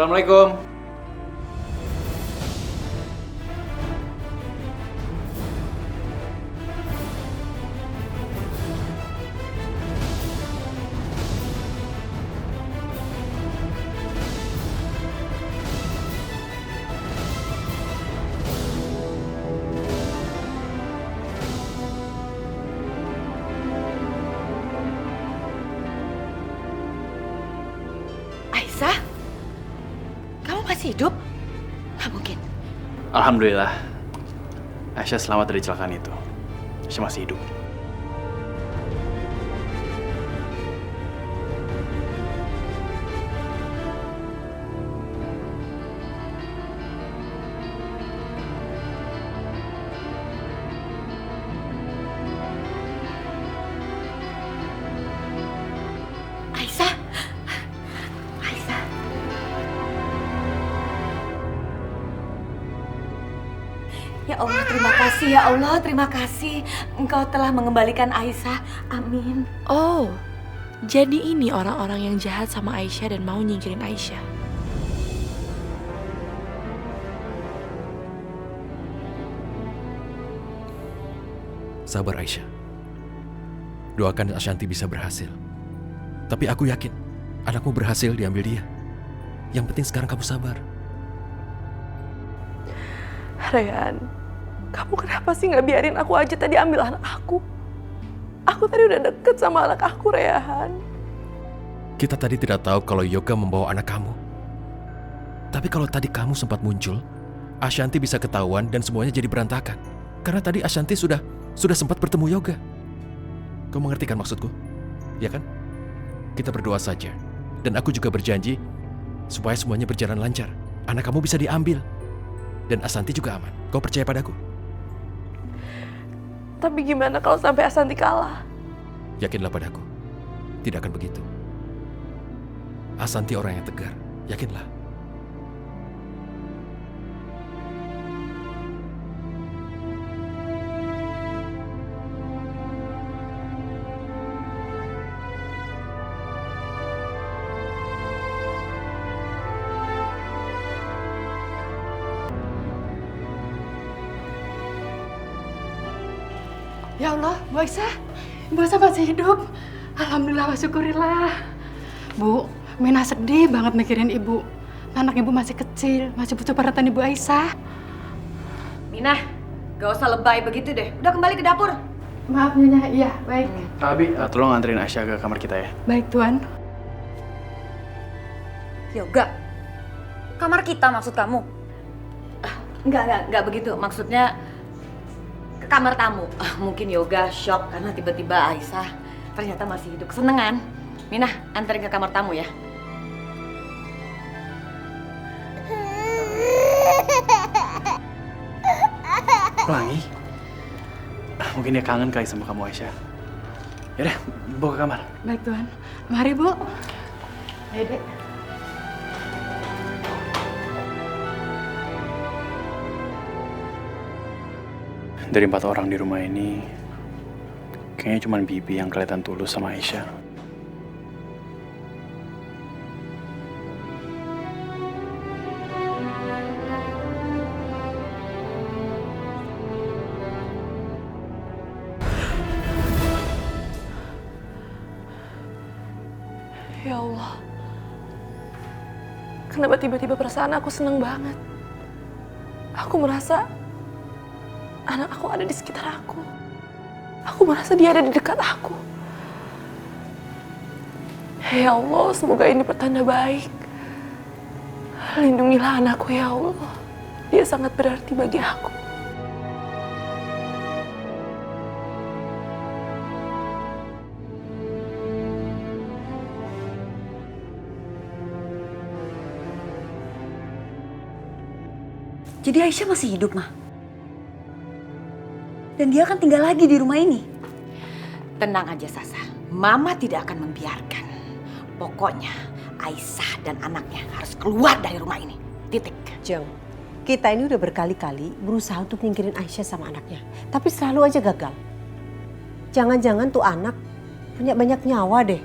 Assalamualaikum. Aisyah? Kamu masih hidup? Nggak mungkin. Alhamdulillah. Aisyah selamat dari kecelakaan itu. Aisyah masih hidup. Aisyah? Aisyah? Ya Allah, terima kasih. Ya Allah, terima kasih. Engkau telah mengembalikan Aisyah. Amin. Oh, jadi ini orang-orang yang jahat sama Aisyah dan mau nyingkirin Aisyah. Sabar Aisyah. Doakan Ashanti bisa berhasil. Tapi aku yakin anakmu berhasil diambil dia. Yang penting sekarang kamu sabar. Rehan, kamu kenapa sih nggak biarin aku aja tadi ambil anak aku? Aku tadi udah deket sama anak aku, Rehan. Kita tadi tidak tahu kalau Yoga membawa anak kamu. Tapi kalau tadi kamu sempat muncul, Ashanti bisa ketahuan dan semuanya jadi berantakan. Karena tadi Ashanti sudah sempat bertemu Yoga. Kamu mengerti kan maksudku? Ya kan? Kita berdoa saja. Dan aku juga berjanji supaya semuanya berjalan lancar. Anak kamu bisa diambil. Dan Ashanti juga aman. Kau percaya padaku? Tapi gimana kalau sampai Ashanti kalah? Yakinlah padaku. Tidak akan begitu. Ashanti orang yang tegar. Yakinlah. Ya Allah, Bu Aisyah. Bu Aisyah masih hidup. Alhamdulillah, syukurillah. Bu, Mina sedih banget mikirin Ibu. Anak Ibu masih kecil, masih butuh perhatian Ibu Aisyah. Minah, gak usah lebay begitu deh. Udah kembali ke dapur. Maaf Nyonya, iya, baik. Abi, tolong anterin Aisyah ke kamar kita ya. Baik, Tuan. Yoga, kamar kita maksud kamu? Enggak begitu. Maksudnya ke kamar tamu. Mungkin Yoga shock karena tiba-tiba Aisyah ternyata masih hidup. Kesenengan. Minah, anterin ke kamar tamu ya. Pelangi? Mungkin dia kangen kali sama kamu Aisyah. Yaudah, bawa ke kamar. Baik, Tuan. Mari, Bu. Ayo, Dek. Dari 4 orang di rumah ini, kayaknya cuma Bibi yang kelihatan tulus sama Aisyah. Ya Allah. Kenapa tiba-tiba perasaan aku seneng banget? Aku merasa anak aku ada di sekitar aku. Aku merasa dia ada di dekat aku. Ya Allah, semoga ini pertanda baik. Lindungilah anakku ya Allah. Dia sangat berarti bagi aku. Jadi Aisyah masih hidup, Mah? Dan dia akan tinggal lagi di rumah ini? Tenang aja, Sasa. Mama tidak akan membiarkan. Pokoknya Aisyah dan anaknya harus keluar dari rumah ini. Titik. Jeng, kita ini udah berkali-kali berusaha untuk nyingkirin Aisyah sama anaknya. Tapi selalu aja gagal. Jangan-jangan tuh anak punya banyak nyawa deh.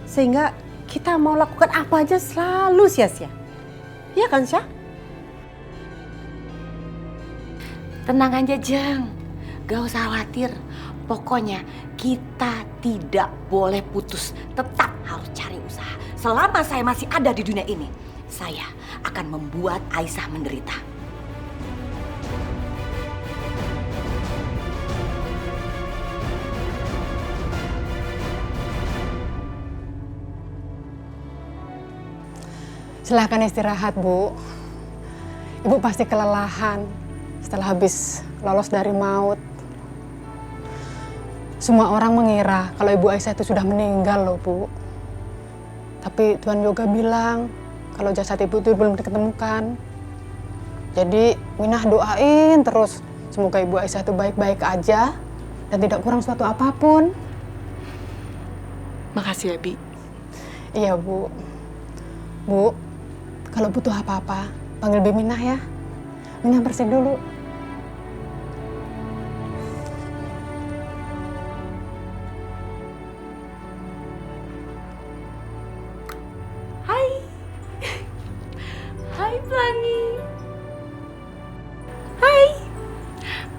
Sehingga kita mau lakukan apa aja selalu sia-sia. Iya kan, Syah? Tenang aja, Jeng. Gak usah khawatir. Pokoknya kita tidak boleh putus. Tetap harus cari usaha. Selama saya masih ada di dunia ini, saya akan membuat Aisyah menderita. Silahkan istirahat, Bu. Ibu pasti kelelahan setelah habis lolos dari maut. Semua orang mengira kalau Ibu Aisyah itu sudah meninggal loh, Bu. Tapi Tuan Yoga bilang kalau jasad Ibu itu belum diketemukan. Jadi Minah doain terus semoga Ibu Aisyah itu baik-baik aja dan tidak kurang suatu apapun. Makasih ya, Bi. Iya, Bu. Bu, kalau butuh apa-apa, panggil Bi Minah ya. Minah bersih dulu. Hai Pelangi. Hai.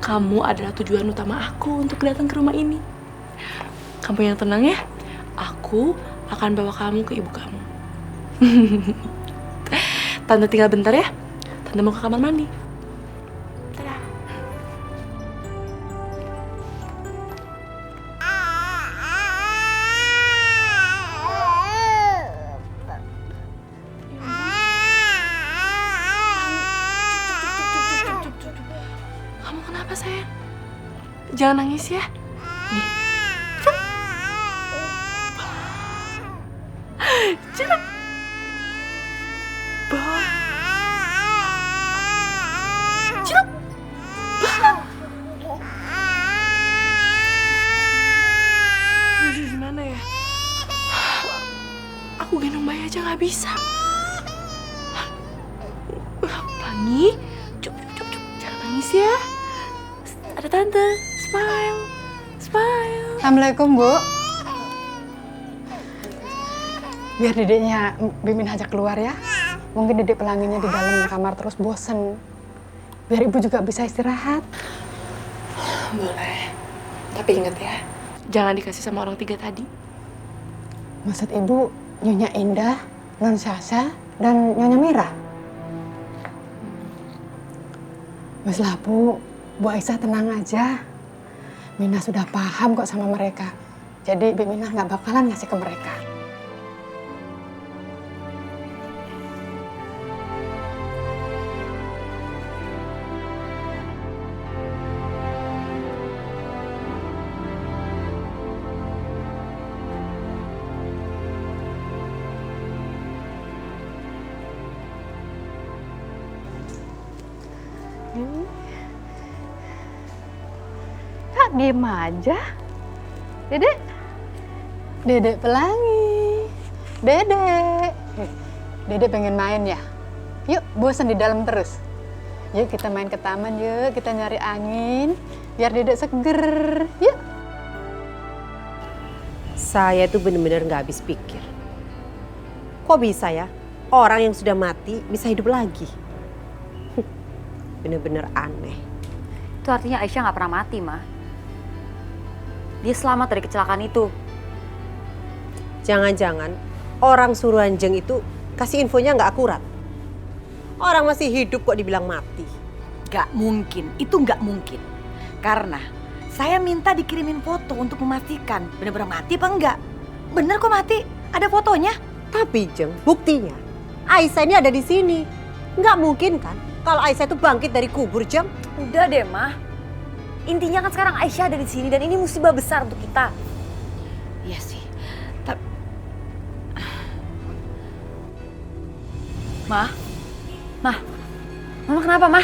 Kamu adalah tujuan utama aku untuk datang ke rumah ini. Kamu yang tenang ya. Aku akan bawa kamu ke ibu kamu. Tante tinggal bentar ya. Tante mau ke kamar mandi. Dadah. Kamu kenapa sayang? Jangan nangis ya. Nih. Cilak. Bah. Cilak. Bah. Aduh, gimana ya? Aku gendong bayi aja nggak bisa. Pelangi, cup. Jangan nangis ya. Ada tante, smile. Assalamualaikum, Bu. Biar dedeknya Bimin ajak keluar ya. Mungkin dedek Pelanginya di dalam kamar terus bosen. Biar ibu juga bisa istirahat. Boleh. Tapi ingat ya, jangan dikasih sama orang 3 tadi. Maksud ibu Nyonya Indah, Non Sasha, dan Nyonya Mira. Weslah Bu Aisyah tenang aja. Minah sudah paham kok sama mereka. Jadi Bi Minah nggak bakalan ngasih ke mereka. Kak, diem aja. Dedek Pelangi. Dedek pengen main ya? Yuk, bosan di dalam terus. Yuk kita main ke taman yuk, kita nyari angin. Biar dedek seger. Yuk. Saya tuh bener-bener nggak habis pikir. Kok bisa ya? Orang yang sudah mati bisa hidup lagi. Bener-bener aneh. Itu artinya Aisyah nggak pernah mati, Ma. Dia selamat dari kecelakaan itu. Jangan-jangan orang suruhan Jeng itu kasih infonya nggak akurat. Orang masih hidup kok dibilang mati. Gak mungkin, itu gak mungkin. Karena saya minta dikirimin foto untuk memastikan benar-benar mati apa enggak. Bener kok mati, ada fotonya. Tapi Jeng, buktinya Aisyah ini ada di sini. Nggak mungkin kan kalau Aisyah itu bangkit dari kubur, Jeng? Udah deh, Ma. Intinya kan sekarang Aisyah ada di sini dan ini musibah besar untuk kita. Iya sih. Tapi Mama kenapa, Ma?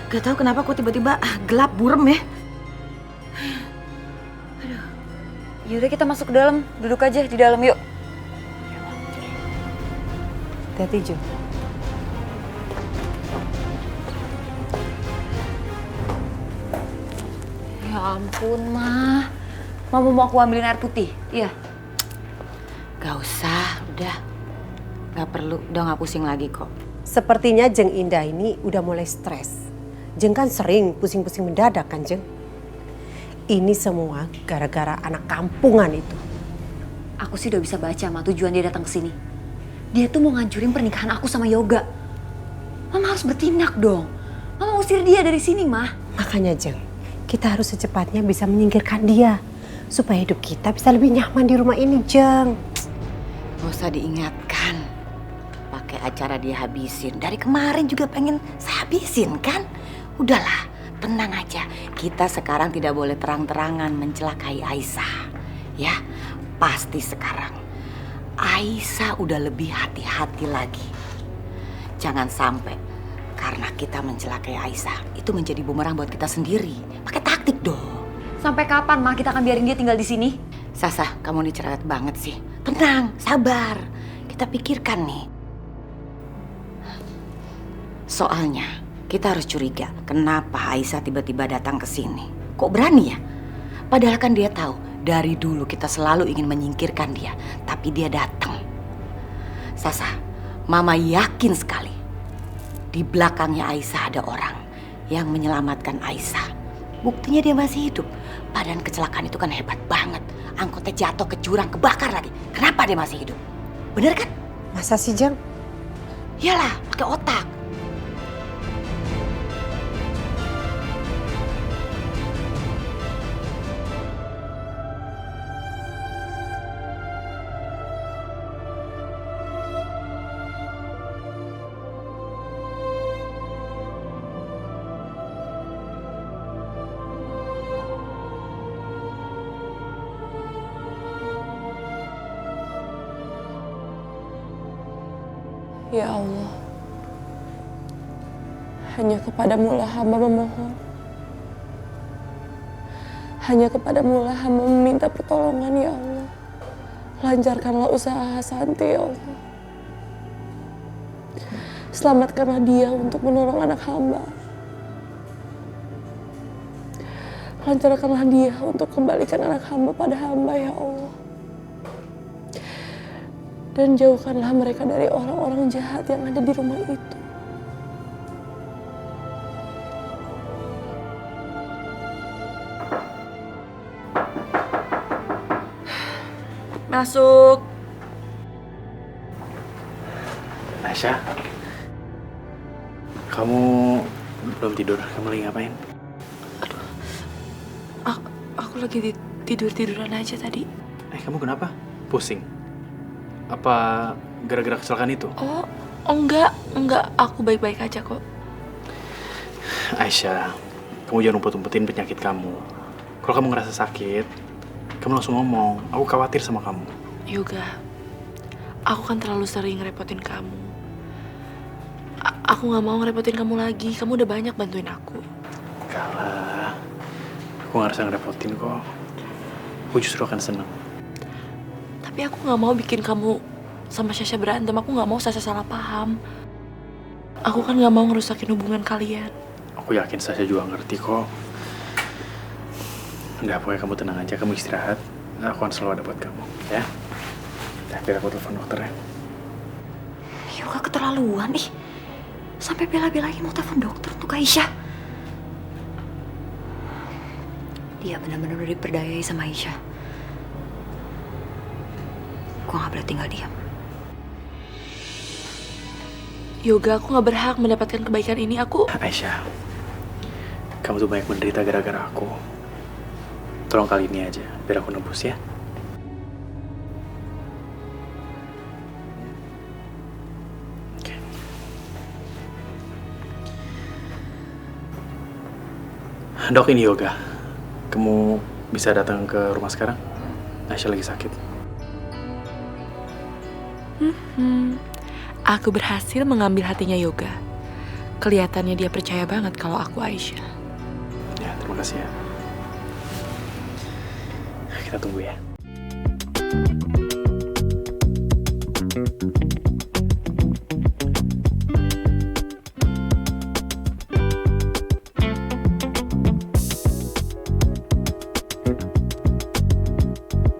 Gak tahu kenapa kok tiba-tiba gelap burem ya. Aduh. Yaudah kita masuk ke dalam, duduk aja di dalam yuk. Hati-hati, Jeng. Ya ampun, Ma. Mama mau aku ambilin air putih? Iya. Gak usah, udah. Gak perlu, udah gak pusing lagi kok. Sepertinya Jeng Indah ini udah mulai stres. Jeng kan sering pusing-pusing mendadak kan Jeng? Ini semua gara-gara anak kampungan itu. Aku sih udah bisa baca Ma tujuan dia datang ke sini. Dia tuh mau ngancurin pernikahan aku sama Yoga. Mama harus bertindak dong. Mama usir dia dari sini, Ma. Makanya Jeng, kita harus secepatnya bisa menyingkirkan dia. Supaya hidup kita bisa lebih nyaman di rumah ini, Jeng. Gak usah diingatkan. Pakai acara dia habisin. Dari kemarin juga pengen saya habisin kan? Udahlah, tenang aja. Kita sekarang tidak boleh terang-terangan mencelakai Aisyah. Ya, pasti sekarang Aisyah udah lebih hati-hati lagi. Jangan sampai karena kita mencelakai Aisyah itu menjadi bumerang buat kita sendiri. Pakai taktik dong. Sampai kapan Ma kita akan biarin dia tinggal di sini? Sasa, kamu nih cerewet banget sih. Tenang, sabar. Kita pikirkan nih. Soalnya kita harus curiga kenapa Aisyah tiba-tiba datang ke sini. Kok berani ya? Padahal kan dia tahu dari dulu kita selalu ingin menyingkirkan dia, tapi dia datang. Sasa, Mama yakin sekali di belakangnya Aisyah ada orang yang menyelamatkan Aisyah. Buktinya dia masih hidup. Padahal kecelakaan itu kan hebat banget. Angkotnya jatuh ke jurang, kebakar lagi. Kenapa dia masih hidup? Bener kan? Masa sih Jeng? Iyalah, pakai otak. Ya Allah, hanya kepadamu lah hamba memohon. Hanya kepadamu lah hamba meminta pertolongan ya Allah. Lancarkanlah usaha Santi ya Allah. Selamatkanlah dia untuk menolong anak hamba. Lancarkanlah dia untuk kembalikan anak hamba pada hamba ya Allah. Dan jauhkanlah mereka dari orang-orang jahat yang ada di rumah itu. Masuk. Aisyah, kamu belum tidur? Kamu lagi ngapain? Aku lagi tidur-tiduran aja tadi. Kamu kenapa? Pusing? Apa gara-gara kecelakaan itu? Oh enggak. Aku baik-baik aja kok. Aisyah, kamu jangan umpet-umpetin penyakit kamu. Kalau kamu ngerasa sakit, kamu langsung ngomong. Aku khawatir sama kamu. Yoga, aku kan terlalu sering ngerepotin kamu. Aku gak mau ngerepotin kamu lagi. Kamu udah banyak bantuin aku. Enggak lah. Aku gak rasa ngerepotin kok. Aku justru akan seneng. Tapi aku gak mau bikin kamu sama Sasha berantem. Aku gak mau Sasha salah paham. Aku kan gak mau ngerusakin hubungan kalian. Aku yakin Sasha juga ngerti kok. Udah, pokoknya kamu tenang aja. Kamu istirahat. Aku akan selalu ada buat kamu, ya. Biar aku telepon dokter ya. Yoga keterlaluan ih. Sampai bela-belain mau telepon dokter untuk Aisyah. Dia benar-benar udah diperdayai sama Aisyah. Gue gak boleh tinggal diam. Yoga, aku gak berhak mendapatkan kebaikan ini. Aisyah, kamu tuh banyak menderita gara-gara aku. Tolong kali ini aja, biar aku nebus ya. Oke. Dok, ini Yoga. Kamu bisa datang ke rumah sekarang? Aisyah lagi sakit. Aku berhasil mengambil hatinya Yoga. Kelihatannya dia percaya banget kalau aku Aisyah. Ya, terima kasih ya. Kita tunggu ya.